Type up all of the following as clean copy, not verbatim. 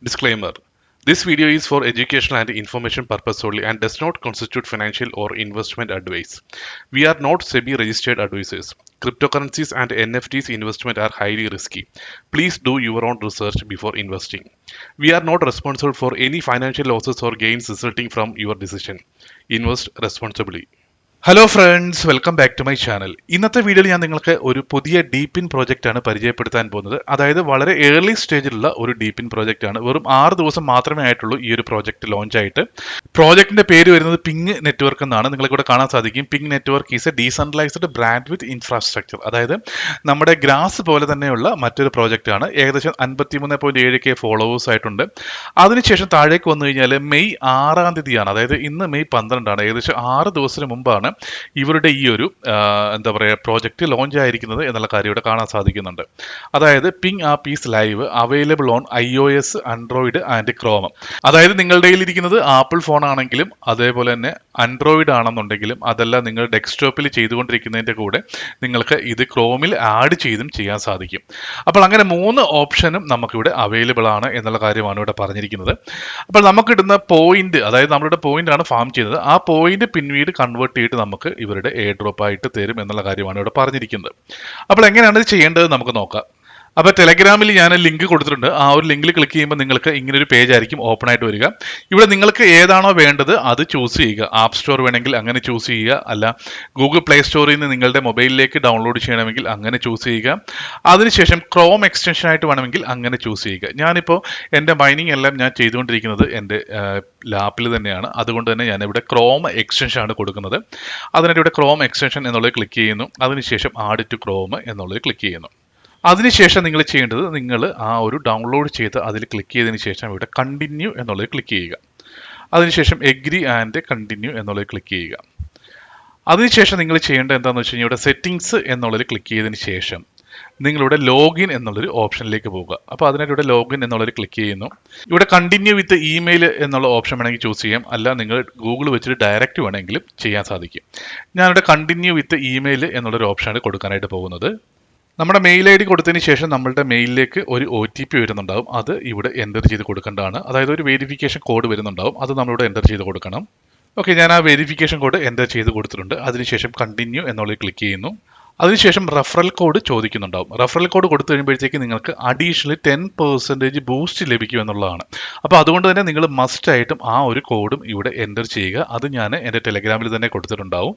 Disclaimer: This video is for educational and information purpose only and does not constitute financial or investment advice. We are not SEBI registered advisors. Cryptocurrencies and NFTs investment are highly risky. Please do your own research before investing. We are not responsible for any financial losses or gains resulting from your decision. Invest responsibly. Hello friends, welcome back to my channel. ഇന്നത്തെ വീഡിയോയിൽ ഞാൻ നിങ്ങൾക്ക് ഒരു പുതിയ ഡീപ്പിൻ project ആണ് പരിചയപ്പെടുത്താൻ പോകുന്നത്. അതായത് വളരെ ഏർലി സ്റ്റേജിലുള്ള ഒരു ഡീപ്പിൻ പ്രോജക്റ്റ് ആണ്. വെറും 6 ദിവസം മാത്രമേ ആയിട്ടുള്ളൂ ഈ ഒരു പ്രോജക്റ്റ് ലോഞ്ച് ആയിട്ട്. പ്രോജക്റ്റിന്റെ പേര് വരുന്നത് പിങ് നെറ്റ്വർക്ക് എന്നാണ്. നിങ്ങൾക്കിവിടെ കാണാൻ സാധിക്കും. Ping network is a decentralised brand with infrastructure. അതായത് നമ്മുടെ ഗ്രാസ് പോലെ തന്നെയുള്ള മറ്റൊരു പ്രോജക്റ്റ് ആണ്. ഏകദേശം 53.7K ഫോളോവേഴ്സ് ആയിട്ടുണ്ട്. അതിനുശേഷം താഴേക്ക് വന്നു കഴിഞ്ഞാൽ മെയ് 6-ാം തീയതിയാണ്, അതായത് ഇന്ന് മെയ് 12 ഏകദേശം 6 ദിവസത്തിന് മുമ്പാണ് ഇവരുടെ ഈ ഒരു എന്താ പറയുക പ്രോജക്റ്റ് ലോഞ്ച് ആയിരിക്കുന്നത് എന്നുള്ള കാര്യം ഇവിടെ കാണാൻ സാധിക്കുന്നുണ്ട്. അതായത് ping app is live available on iOS, Android and Chrome. അതായത് നിങ്ങളുടെ കയ്യിലിരിക്കുന്നത് ആപ്പിൾ ഫോൺ ആണെങ്കിലും അതേപോലെ തന്നെ ആൻഡ്രോയിഡ് ആണെന്നുണ്ടെങ്കിലും അതെല്ലാം നിങ്ങൾ ഡെസ്ക്ടോപ്പിൽ ചെയ്തുകൊണ്ടിരിക്കുന്നതിൻ്റെ കൂടെ നിങ്ങൾക്ക് ഇത് ക്രോമിൽ ആഡ് ചെയ്തും ചെയ്യാൻ സാധിക്കും. അപ്പോൾ അങ്ങനെ 3 ഓപ്ഷനും നമുക്കിവിടെ അവൈലബിൾ ആണ് എന്നുള്ള കാര്യമാണ് ഇവിടെ പറഞ്ഞിരിക്കുന്നത്. അപ്പോൾ നമുക്ക് ഇടുന്ന പോയിന്റ്, അതായത് നമ്മളുടെ പോയിന്റ് ആണ് ഫാം ചെയ്യുന്നത്, ആ പോയിന്റ് പിന്നീട് കൺവേർട്ട് ചെയ്തിട്ട് നമുക്ക് ഇവരുടെ എയർ ഡ്രോപ്പ് ആയിട്ട് തരും എന്നുള്ള കാര്യമാണ് ഇവിടെ പറഞ്ഞിരിക്കുന്നത്. അപ്പോൾ എങ്ങനെയാണ് ഇത് ചെയ്യേണ്ടത് നമുക്ക് നോക്കാം. അപ്പോൾ ടെലഗ്രാമിൽ ഞാൻ ലിങ്ക് കൊടുത്തിട്ടുണ്ട്. ആ ഒരു ലിങ്കിൽ ക്ലിക്ക് ചെയ്യുമ്പോൾ നിങ്ങൾക്ക് ഇങ്ങനെ ഒരു പേജ് ആയിരിക്കും ഓപ്പൺ ആയിട്ട് വരിക. ഇവിടെ നിങ്ങൾക്ക് ഏതാണോ വേണ്ടത് അത് ചൂസ് ചെയ്യുക. ആപ്പ് സ്റ്റോർ വേണമെങ്കിൽ അങ്ങനെ ചൂസ് ചെയ്യുക, അല്ല ഗൂഗിൾ പ്ലേ സ്റ്റോറിൽ നിന്ന് നിങ്ങളുടെ മൊബൈലിലേക്ക് ഡൗൺലോഡ് ചെയ്യണമെങ്കിൽ അങ്ങനെ ചൂസ് ചെയ്യുക. അതിനുശേഷം ക്രോം എക്സ്റ്റൻഷൻ ആയിട്ട് വേണമെങ്കിൽ അങ്ങനെ ചൂസ് ചെയ്യുക. ഞാനിപ്പോൾ എൻ്റെ മൈനിങ് എല്ലാം ഞാൻ ചെയ്തുകൊണ്ടിരിക്കുന്നത് എൻ്റെ ലാപ്പിൽ തന്നെയാണ്. അതുകൊണ്ട് തന്നെ ഞാനിവിടെ ക്രോം എക്സ്റ്റൻഷൻ ആണ് കൊടുക്കുന്നത്. അതിനായിട്ട് ഇവിടെ ക്രോം എക്സ്റ്റൻഷൻ എന്നുള്ളത് ക്ലിക്ക് ചെയ്യുന്നു. അതിനുശേഷം ആഡ് ടു ക്രോം എന്നുള്ളത് ക്ലിക്ക് ചെയ്യുന്നു. അതിനുശേഷം നിങ്ങൾ ചെയ്യേണ്ടത്, നിങ്ങൾ ആ ഒരു ഡൗൺലോഡ് ചെയ്ത് അതിൽ ക്ലിക്ക് ചെയ്തതിന് ശേഷം ഇവിടെ കണ്ടിന്യൂ എന്നുള്ളത് ക്ലിക്ക് ചെയ്യുക. അതിനുശേഷം എഗ്രി ആൻഡ് കണ്ടിന്യൂ എന്നുള്ളത് ക്ലിക്ക് ചെയ്യുക. അതിനുശേഷം നിങ്ങൾ ചെയ്യേണ്ടത് എന്താണെന്ന് വെച്ച് കഴിഞ്ഞാൽ ഇവിടെ സെറ്റിംഗ്സ് എന്നുള്ളത് ക്ലിക്ക് ചെയ്തതിന് ശേഷം നിങ്ങളിവിടെ ലോഗിൻ എന്നുള്ളൊരു ഓപ്ഷനിലേക്ക് പോകുക. അപ്പോൾ അതിനായിട്ട് ഇവിടെ ലോഗിൻ എന്നുള്ളത് ക്ലിക്ക് ചെയ്യുന്നു. ഇവിടെ കണ്ടിന്യൂ വിത്ത് ഇമെയിൽ എന്നുള്ള ഓപ്ഷൻ വേണമെങ്കിൽ ചൂസ് ചെയ്യാം, അല്ല നിങ്ങൾ ഗൂഗിൾ വെച്ചിട്ട് ഡയറക്റ്റ് വേണമെങ്കിലും ചെയ്യാൻ സാധിക്കും. ഞാനിവിടെ കണ്ടിന്യൂ വിത്ത് ഇമെയിൽ എന്നുള്ളൊരു ഓപ്ഷനാണ് കൊടുക്കാനായിട്ട് പോകുന്നത്. നമ്മുടെ മെയിൽ ID കൊടുത്തതിന് ശേഷം നമ്മളുടെ മെയിലിലേക്ക് ഒരു OTP വരുന്നുണ്ടാവും. അത് ഇവിടെ എൻ്റർ ചെയ്ത് കൊടുക്കേണ്ടതാണ്. അതായത് ഒരു വെരിഫിക്കേഷൻ കോഡ് വരുന്നുണ്ടാവും, അത് നമ്മളിവിടെ എൻ്റർ ചെയ്ത് കൊടുക്കണം. ഓക്കെ, ഞാൻ ആ വെരിഫിക്കേഷൻ കോഡ് എൻ്റർ ചെയ്ത് കൊടുത്തിട്ടുണ്ട്. അതിനുശേഷം കണ്ടിന്യൂ എന്നുള്ളത് ക്ലിക്ക് ചെയ്യുന്നു. അതിനുശേഷം റെഫറൽ കോഡ് ചോദിക്കുന്നുണ്ടാവും. റെഫറൽ കോഡ് കൊടുത്തു കഴിയുമ്പോഴത്തേക്ക് നിങ്ങൾക്ക് അഡീഷണൽ 10% ബൂസ്റ്റ് ലഭിക്കും എന്നുള്ളതാണ്. അപ്പോൾ അതുകൊണ്ട് തന്നെ നിങ്ങൾ മസ്റ്റ് ആയിട്ടും ആ ഒരു കോഡും ഇവിടെ എൻ്റർ ചെയ്യുക. അത് ഞാൻ എൻ്റെ ടെലഗ്രാമിൽ തന്നെ കൊടുത്തിട്ടുണ്ടാവും.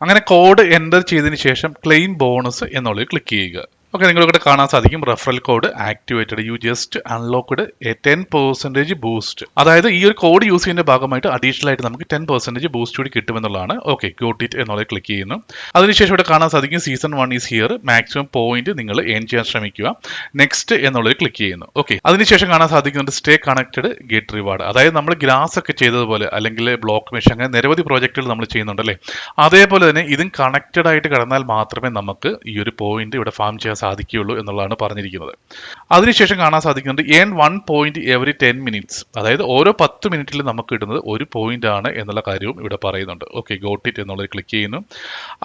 അങ്ങനെ കോഡ് എൻ്റർ ചെയ്തതിന് ശേഷം ക്ലെയിം ബോണസ് എന്നുള്ളത് ക്ലിക്ക് ചെയ്യുക. ഓക്കെ, നിങ്ങളിവിടെ കാണാൻ സാധിക്കും referral code activated, you just unlocked A 10% boost. അതായത് ഈ ഒരു കോഡ് യൂസ് ചെയ്യുന്ന ഭാഗമായിട്ട് അഡീഷണൽ ആയിട്ട് നമുക്ക് 10% ബൂസ്റ്റ് കൂടി കിട്ടുമെന്നുള്ളതാണ്. ഓക്കെ, ഗോട്ട് ഇറ്റ് എന്നുള്ളത് ക്ലിക്ക് ചെയ്യുന്നു. അതിനുശേഷം ഇവിടെ കാണാൻ സാധിക്കും season 1 is here, maximum point നിങ്ങൾ ഏൺ ചെയ്യാൻ ശ്രമിക്കുക. നെക്സ്റ്റ് എന്നുള്ളത് ക്ലിക്ക് ചെയ്യുന്നു. ഓക്കെ, അതിനുശേഷം കാണാൻ സാധിക്കുന്നുണ്ട് സ്റ്റേ കണക്റ്റഡ് ഗെറ്റ് റിവാർഡ്. അതായത് നമ്മൾ ഗ്രാസ് ഒക്കെ ചെയ്തതുപോലെ അല്ലെങ്കിൽ ബ്ലോക്ക് മെഷീൻ അങ്ങനെ നിരവധി പ്രോജക്റ്റുകൾ നമ്മൾ ചെയ്യുന്നുണ്ടല്ലേ, അതേപോലെ തന്നെ ഇതും കണക്റ്റഡ് ആയിട്ട് കിടന്നാൽ മാത്രമേ നമുക്ക് ഈ ഒരു പോയിന്റ് ഇവിടെ ഫാം ചെയ്യാൻ സാധിക്കുകയുള്ളൂ എന്നുള്ളതാണ് പറഞ്ഞിരിക്കുന്നത്. അതിനുശേഷം കാണാൻ സാധിക്കുന്നുണ്ട് ഏൺ 1 പോയിന്റ് എവറി 10 മിനിറ്റ്സ്, അതായത് ഓരോ 10 മിനിറ്റിൽ നമുക്ക് കിട്ടുന്നത് ഒരു പോയിന്റ് ആണ് എന്നുള്ള കാര്യവും ഇവിടെ പറയുന്നുണ്ട്. ഓക്കെ, ഗോട്ട് ഇറ്റ് എന്നുള്ളത് ക്ലിക്ക് ചെയ്യുന്നു.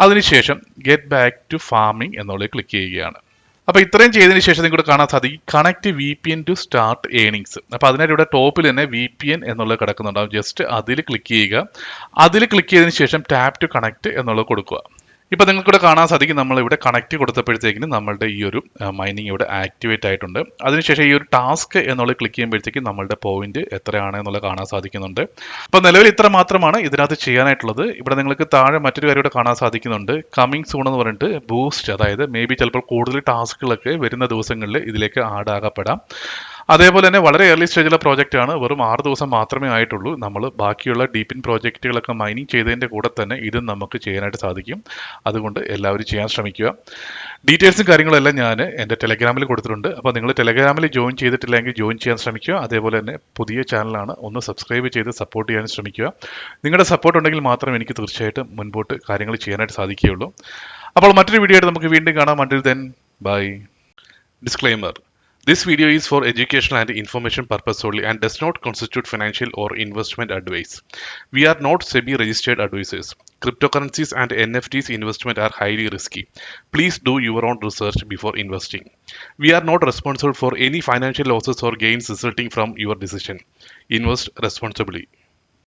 അതിനുശേഷം ഗെറ്റ് ബാക്ക് ടു ഫാമിംഗ് എന്നുള്ളത് ക്ലിക്ക് ചെയ്യുകയാണ്. അപ്പോൾ ഇത്രയും ചെയ്തതിന് ശേഷം നിങ്ങൾക്ക് കാണാൻ സാധിക്കും connect VPN to start earnings. അപ്പോൾ അതിനായിട്ട് ഇവിടെ ടോപ്പിൽ തന്നെ VPN എന്നുള്ളത് കിടക്കുന്നുണ്ടാവും. ജസ്റ്റ് അതിൽ ക്ലിക്ക് ചെയ്യുക. അതിൽ ക്ലിക്ക് ചെയ്തതിന് ശേഷം ടാപ്പ് ടു കണക്ട് എന്നുള്ളത് കൊടുക്കുക. ഇപ്പോൾ നിങ്ങൾക്കിവിടെ കാണാൻ സാധിക്കും നമ്മളിവിടെ കണക്ട് കൊടുത്തപ്പോഴത്തേക്കിന് നമ്മളുടെ ഈ ഒരു മൈനിങ് ഇവിടെ ആക്ടിവേറ്റ് ആയിട്ടുണ്ട്. അതിനുശേഷം ഈ ഒരു ടാസ്ക് എന്നുള്ളത് ക്ലിക്ക് ചെയ്യുമ്പോഴത്തേക്കും നമ്മളുടെ പോയിന്റ് എത്രയാണ് എന്നുള്ളത് കാണാൻ സാധിക്കുന്നുണ്ട്. അപ്പോൾ നിലവിൽ ഇത്ര മാത്രമാണ് ഇതിനകത്ത് ചെയ്യാനായിട്ടുള്ളത്. ഇവിടെ നിങ്ങൾക്ക് താഴെ മറ്റൊരു കാര്യം ഇവിടെ കാണാൻ സാധിക്കുന്നുണ്ട്, കമ്മിങ് സൂൺ എന്ന് പറഞ്ഞിട്ട് ബൂസ്റ്റ്. അതായത് മേ ബി ചിലപ്പോൾ കൂടുതൽ ടാസ്കുകളൊക്കെ വരുന്ന ദിവസങ്ങളിൽ ഇതിലേക്ക് ആഡ് ആകപ്പെടാം. അതേപോലെ തന്നെ വളരെ ഏർലി സ്റ്റേജിലുള്ള പ്രോജക്റ്റ് ആണ്. വെറും 6 ദിവസം മാത്രമേ ആയിട്ടുള്ളൂ. നമ്മൾ ബാക്കിയുള്ള ഡീപ്പിൻ പ്രോജക്റ്റുകളൊക്കെ മൈനിങ് ചെയ്തതിൻ്റെ കൂടെ തന്നെ ഇതും നമുക്ക് ചെയ്യാനായിട്ട് സാധിക്കും. അതുകൊണ്ട് എല്ലാവരും ചെയ്യാൻ ശ്രമിക്കുക. ഡീറ്റെയിൽസും കാര്യങ്ങളും എല്ലാം ഞാൻ എൻ്റെ ടെലഗ്രാമിൽ കൊടുത്തിട്ടുണ്ട്. അപ്പോൾ നിങ്ങൾ ടെലഗ്രാമിൽ ജോയിൻ ചെയ്തിട്ടില്ലെങ്കിൽ ജോയിൻ ചെയ്യാൻ ശ്രമിക്കുക. അതേപോലെ തന്നെ പുതിയ ചാനലാണ്, ഒന്ന് സബ്സ്ക്രൈബ് ചെയ്ത് സപ്പോർട്ട് ചെയ്യാൻ ശ്രമിക്കുക. നിങ്ങളുടെ സപ്പോർട്ട് ഉണ്ടെങ്കിൽ മാത്രം എനിക്ക് തീർച്ചയായിട്ടും മുൻപോട്ട് കാര്യങ്ങൾ ചെയ്യാനായിട്ട് സാധിക്കുകയുള്ളൂ. അപ്പോൾ മറ്റൊരു വീഡിയോ ആയിട്ട് നമുക്ക് വീണ്ടും കാണാം. Until then, bye. Disclaimer: This video is for educational and information purpose only and does not constitute financial or investment advice. We are not SEBI registered advisors. Cryptocurrencies and NFTs investment are highly risky. Please do your own research before investing. We are not responsible for any financial losses or gains resulting from your decision. Invest responsibly.